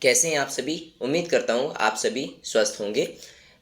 कैसे हैं आप सभी। उम्मीद करता हूँ आप सभी स्वस्थ होंगे।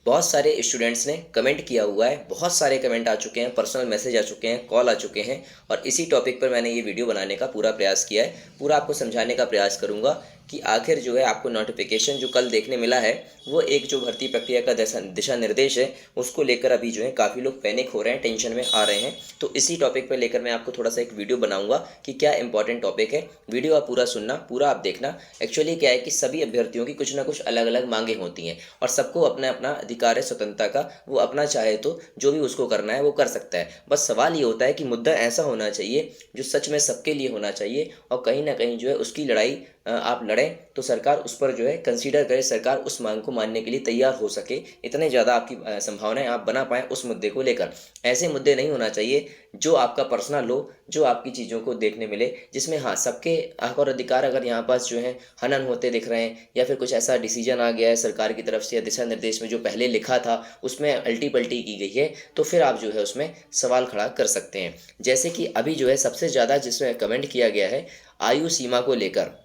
बहुत सारे स्टूडेंट्स ने कमेंट किया हुआ है, बहुत सारे कमेंट आ चुके हैं, पर्सनल मैसेज आ चुके हैं, कॉल आ चुके हैं और इसी टॉपिक पर मैंने ये वीडियो बनाने का पूरा प्रयास किया है। पूरा आपको समझाने का प्रयास करूँगा कि आखिर जो है आपको नोटिफिकेशन जो कल देखने मिला है वो एक जो भर्ती प्रक्रिया का दिशा निर्देश है उसको लेकर अभी जो है काफ़ी लोग पैनिक हो रहे हैं, टेंशन में आ रहे हैं। तो इसी टॉपिक पर लेकर मैं आपको थोड़ा सा एक वीडियो बनाऊंगा कि क्या इंपॉर्टेंट टॉपिक है। वीडियो आप पूरा सुनना, पूरा आप देखना। एक्चुअली क्या है कि सभी अभ्यर्थियों की कुछ ना कुछ अलग अलग मांगे होती हैं और सबको अपना अपना अधिकार है स्वतंत्रता का, वो अपना चाहे तो जो भी उसको करना है वो कर सकता है। बस सवाल ये होता है कि मुद्दा ऐसा होना चाहिए जो सच में सबके लिए होना चाहिए और कहीं ना कहीं जो है उसकी लड़ाई आप लड़ें तो सरकार उस पर जो है कंसीडर करे, सरकार उस मांग को मानने के लिए तैयार हो सके। इतने ज़्यादा आपकी संभावनाएं आप बना पाएँ उस मुद्दे को लेकर। ऐसे मुद्दे नहीं होना चाहिए जो आपका पर्सनल हो, जो आपकी चीज़ों को देखने मिले, जिसमें हाँ सबके हक और अधिकार अगर यहाँ पास जो है हनन होते दिख रहे हैं या फिर कुछ ऐसा डिसीजन आ गया है सरकार की तरफ से या दिशा निर्देश में जो पहले लिखा था उसमें अल्टी पल्टी की गई है, तो फिर आप जो है उसमें सवाल खड़ा कर सकते हैं। जैसे कि अभी जो है सबसे ज़्यादा जिसमें कमेंट किया गया है आयु सीमा को लेकर,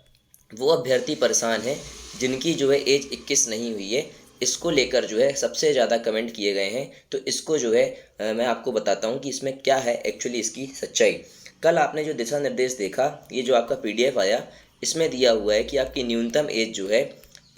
वो अभ्यर्थी परेशान हैं जिनकी जो है एज 21 नहीं हुई है। इसको लेकर जो है सबसे ज़्यादा कमेंट किए गए हैं। तो इसको जो है मैं आपको बताता हूँ कि इसमें क्या है एक्चुअली इसकी सच्चाई। कल आपने जो दिशा निर्देश देखा, ये जो आपका पीडीएफ आया, इसमें दिया हुआ है कि आपकी न्यूनतम एज जो है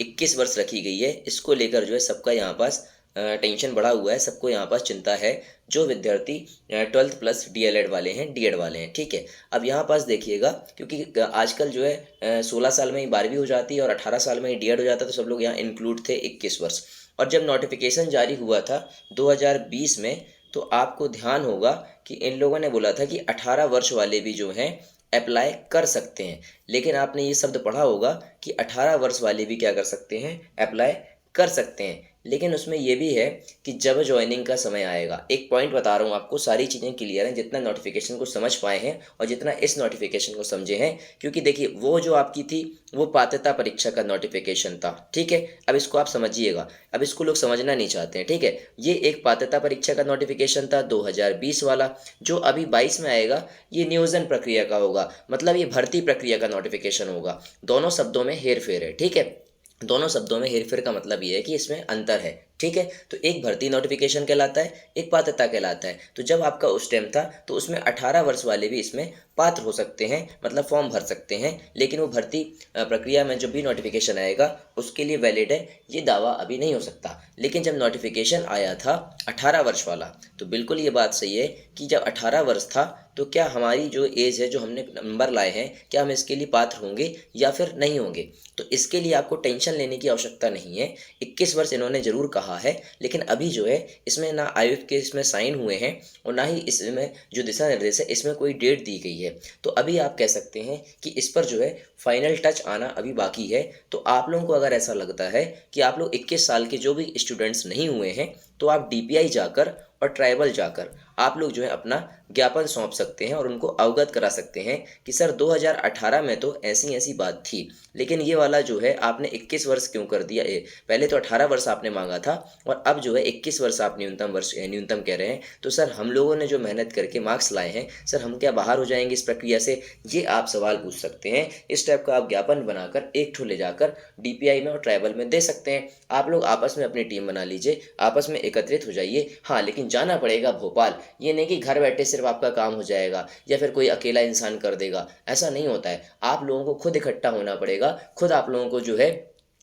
21 वर्ष रखी गई है। इसको लेकर जो है सबका यहाँ पास टेंशन बढ़ा हुआ है, सबको यहाँ पास चिंता है जो विद्यार्थी 12th प्लस डीएलएड वाले हैं, डीएड वाले हैं। ठीक है, अब यहाँ पास देखिएगा क्योंकि आजकल जो है 16 साल में ही 12वीं हो जाती है और 18 साल में ही डीएड हो जाता है, तो सब लोग यहाँ इंक्लूड थे 21 वर्ष। और जब नोटिफिकेशन जारी हुआ था 2020 में, तो आपको ध्यान होगा कि इन लोगों ने बोला था कि 18 वर्ष वाले भी जो हैं अप्लाई कर सकते हैं। लेकिन आपने ये शब्द पढ़ा होगा कि 18 वर्ष वाले भी क्या कर सकते हैं, अप्लाई कर सकते हैं। लेकिन उसमें यह भी है कि जब ज्वाइनिंग का समय आएगा, एक पॉइंट बता रहा हूँ आपको, सारी चीज़ें क्लियर हैं जितना नोटिफिकेशन को समझ पाए हैं और जितना इस नोटिफिकेशन को समझे हैं। क्योंकि देखिए वो जो आपकी थी वो पात्रता परीक्षा का नोटिफिकेशन था। ठीक है, अब इसको आप समझिएगा, अब इसको लोग समझना नहीं चाहते हैं। ठीक है, ये एक पात्रता परीक्षा का नोटिफिकेशन था 2020 वाला। जो अभी 22 में आएगा ये नियोजन प्रक्रिया का होगा, मतलब ये भर्ती प्रक्रिया का नोटिफिकेशन होगा। दोनों शब्दों में हेर फेर है। ठीक है, दोनों शब्दों में हेरफेर का मतलब ये है कि इसमें अंतर है। ठीक है, तो एक भर्ती नोटिफिकेशन कहलाता है, एक पात्रता कहलाता है। तो जब आपका उस टाइम था तो उसमें 18 वर्ष वाले भी इसमें पात्र हो सकते हैं, मतलब फॉर्म भर सकते हैं। लेकिन वो भर्ती प्रक्रिया में जो भी नोटिफिकेशन आएगा उसके लिए वैलिड है, ये दावा अभी नहीं हो सकता। लेकिन जब नोटिफिकेशन आया था 18 वर्ष वाला, तो बिल्कुल ये बात सही है कि जब 18 वर्ष था तो क्या हमारी जो एज है, जो हमने नंबर लाए हैं, क्या हम इसके लिए पात्र होंगे या फिर नहीं होंगे। तो इसके लिए आपको टेंशन लेने की आवश्यकता नहीं है। 21 वर्ष इन्होंने ज़रूर कहा है, लेकिन अभी जो है इसमें ना आयोग के इसमें साइन हुए हैं और ना ही इसमें जो दिशा निर्देश है इसमें कोई डेट दी गई है। तो अभी आप कह सकते हैं कि इस पर जो है फाइनल टच आना अभी बाकी है। तो आप लोगों को अगर ऐसा लगता है कि आप लोग 21 साल के जो भी स्टूडेंट्स नहीं हुए हैं, तो आप डीपीआई जाकर और ट्राइबल जाकर आप लोग जो है अपना ज्ञापन सौंप सकते हैं और उनको अवगत करा सकते हैं कि सर 2018 में तो ऐसी ऐसी बात थी, लेकिन ये वाला जो है आपने 21 वर्ष क्यों कर दिया। पहले तो 18 वर्ष आपने मांगा था और अब जो है 21 वर्ष आप न्यूनतम कह रहे हैं। तो सर हम लोगों ने जो मेहनत करके मार्क्स लाए हैं, सर हम क्या बाहर हो जाएंगे इस प्रक्रिया से, ये आप सवाल पूछ सकते हैं। इस टाइप का आप ज्ञापन बनाकर एक ठो ले जाकर डीपीआई में और ट्राइबल में दे सकते हैं। आप लोग आपस में अपनी टीम बना लीजिए, आपस में एकत्रित हो जाइए। हाँ, लेकिन जाना पड़ेगा भोपाल। ये नहीं कि घर बैठे सिर्फ आपका काम हो जाएगा या फिर कोई अकेला इंसान कर देगा, ऐसा नहीं होता है। आप लोगों को खुद इकट्ठा होना पड़ेगा, खुद आप लोगों को जो है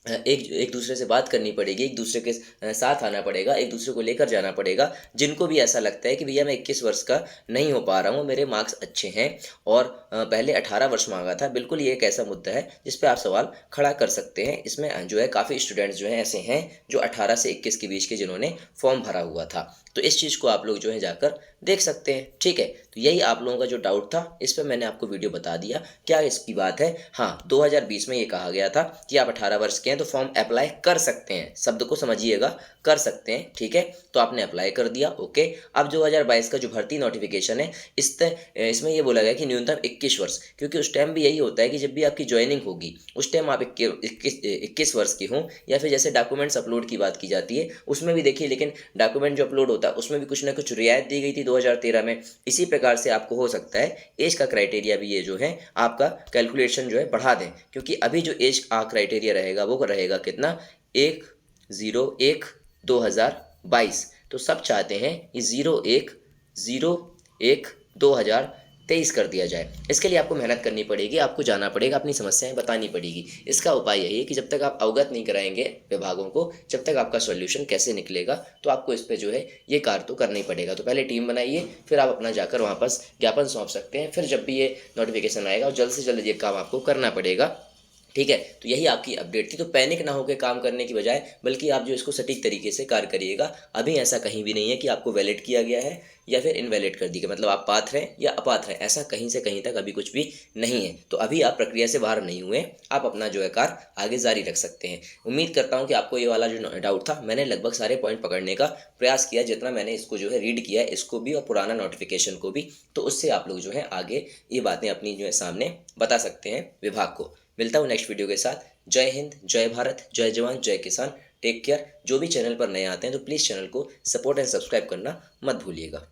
एक एक दूसरे से बात करनी पड़ेगी, एक दूसरे के साथ आना पड़ेगा, एक दूसरे को लेकर जाना पड़ेगा। जिनको भी ऐसा लगता है कि भैया मैं 21 वर्ष का नहीं हो पा रहा हूँ, मेरे मार्क्स अच्छे हैं और पहले 18 वर्ष मांगा था, बिल्कुल ये एक ऐसा मुद्दा है जिस पे आप सवाल खड़ा कर सकते हैं। इसमें जो है काफ़ी स्टूडेंट्स जो हैं ऐसे हैं जो 18 से 21 के बीच के जिन्होंने फॉर्म भरा हुआ था। तो इस चीज़ को आप लोग जो है जाकर देख सकते हैं। ठीक है, तो यही आप लोगों का जो डाउट था इस पर मैंने आपको वीडियो बता दिया क्या इसकी बात है। हाँ, 2020 में ये कहा गया था कि आप 18 वर्ष के हैं तो फॉर्म अप्लाई कर सकते हैं, शब्द को समझिएगा, कर सकते हैं। ठीक है, तो आपने अप्लाई कर दिया, ओके। अब 2022 का जो भर्ती नोटिफिकेशन है इसमें ये बोला गया कि न्यूनतम 21 वर्ष, क्योंकि उस टाइम भी यही होता है कि जब भी आपकी ज्वाइनिंग होगी उस टाइम आप 21 वर्ष की हों, या फिर जैसे डॉक्यूमेंट्स अपलोड की बात की जाती है उसमें भी देखिए, लेकिन डॉक्यूमेंट जो अपलोड होता था उसमें भी कुछ ना कुछ रियायत दी गई थी 2013 में। इसी प्रकार से आपको हो सकता है एज का क्राइटेरिया भी ये जो है आपका कैलकुलेशन जो है बढ़ा दें, क्योंकि अभी जो एज का क्राइटेरिया रहेगा वो रहेगा कितना, 1/01/2022। तो सब चाहते हैं कि 01/01/2023 कर दिया जाए। इसके लिए आपको मेहनत करनी पड़ेगी, आपको जाना पड़ेगा, अपनी समस्याएं बतानी पड़ेगी। इसका उपाय यही है कि जब तक आप अवगत नहीं कराएंगे विभागों को, जब तक आपका सॉल्यूशन कैसे निकलेगा, तो आपको इस पे जो है ये कार्य तो करना ही पड़ेगा। तो पहले टीम बनाइए, फिर आप अपना जाकर वहाँ पर ज्ञापन सौंप सकते हैं। फिर जब भी ये नोटिफिकेशन आएगा और जल्द से जल्द ये काम आपको करना पड़ेगा। ठीक है, तो यही आपकी अपडेट थी। तो पैनिक ना होकर काम करने की बजाय बल्कि आप जो इसको सटीक तरीके से कार्य करिएगा। अभी ऐसा कहीं भी नहीं है कि आपको वैलिड किया गया है या फिर इनवैलिड कर दी गई, मतलब आप पात्र हैं या अपात्र हैं, ऐसा कहीं से कहीं तक अभी कुछ भी नहीं है। तो अभी आप प्रक्रिया से बाहर नहीं हुए, आप अपना जो है कार्य आगे जारी रख सकते हैं। उम्मीद करता हूँ कि आपको ये वाला जो डाउट था, मैंने लगभग सारे पॉइंट पकड़ने का प्रयास किया, जितना मैंने इसको जो है रीड किया है, इसको भी और पुराना नोटिफिकेशन को भी। तो उससे आप लोग जो है आगे ये बातें अपनी जो है सामने बता सकते हैं विभाग को। मिलता हूँ नेक्स्ट वीडियो के साथ। जय हिंद, जय भारत, जय जवान, जय किसान। Take care. जो भी चैनल पर नए आते हैं तो प्लीज़ चैनल को सपोर्ट एंड सब्सक्राइब करना मत भूलिएगा।